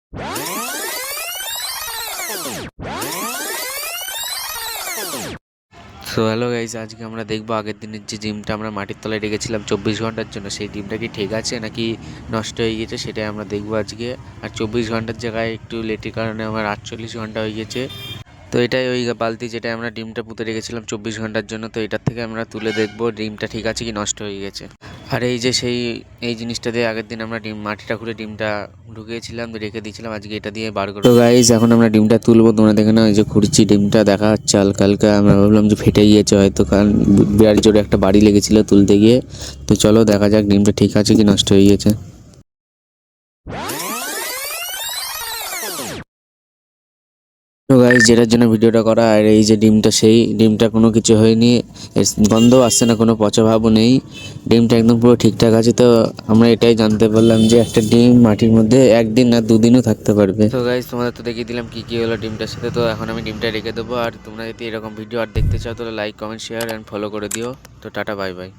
So hello guys, আজকে আমরা দেখবো আগের দিনের যে ডিমটা আমরা মাটির তলায় রেখেছিলাম 24 ঘন্টার জন্য, সেই ডিমটা কি ঠিক আছে নাকি নষ্ট হয়ে গেছে সেটাই আমরা দেখবো আজকে। আর 24 ঘন্টার জায়গায় একটু লেটের কারণে আমার 48 ঘন্টা হয়ে গেছে। তো এটাই ওই বালতি যেটা আমরা ডিমটা পুঁতে রেখেছিলাম 24 ঘন্টার জন্য, তো এটার থেকে আমরা তুলে দেখবো ডিমটা ঠিক আছে কি নষ্ট হয়ে গেছে। আর এই যে এই জিনিসটা দিয়ে আগের দিন আমরা মাটিটা খুঁড়ে ডিমটা ঢুকিয়েছিলাম, রেখে দিয়েছিলাম, আজকে এটা দিয়ে বার করে। তো গাইজ এখন আমরা ডিমটা তুলবো, তোমরা দেখে না, এই যে খুঁড়ছি ডিমটা দেখা যাচ্ছে হালকা হালকা। আমরা ভাবলাম যে ফেটে গিয়েছে হয়তো, কারণ বিরাট জোরে একটা বাড়ি লেগেছিল তুলতে গিয়ে। তো চলো দেখা যাক ডিমটা ঠিক আছে কি নষ্ট হয়ে গেছে। তো গাইস, যেটার জন্য ভিডিওটা করা, আর এই যে ডিমটা, সেই ডিমটা কোনো কিছু হয়নি, এর গন্ধও আসছে না, কোনো পচা ভাবও নেই, ডিমটা একদম পুরো ঠিকঠাক আছে। তো আমরা এটাই জানতে পারলাম যে একটা ডিম মাটির মধ্যে একদিন না দুদিনও থাকতে পারবে। তো গাইস, তোমাদের তো দেখিয়ে দিলাম কি কি হলো ডিমটার সাথে। তো এখন আমি ডিমটা রেখে দেবো, আর তোমরা যদি এরকম ভিডিও আর দেখতে চাও তাহলে like, comment, share and follow করে দিও। তো টাটা, বাই বাই।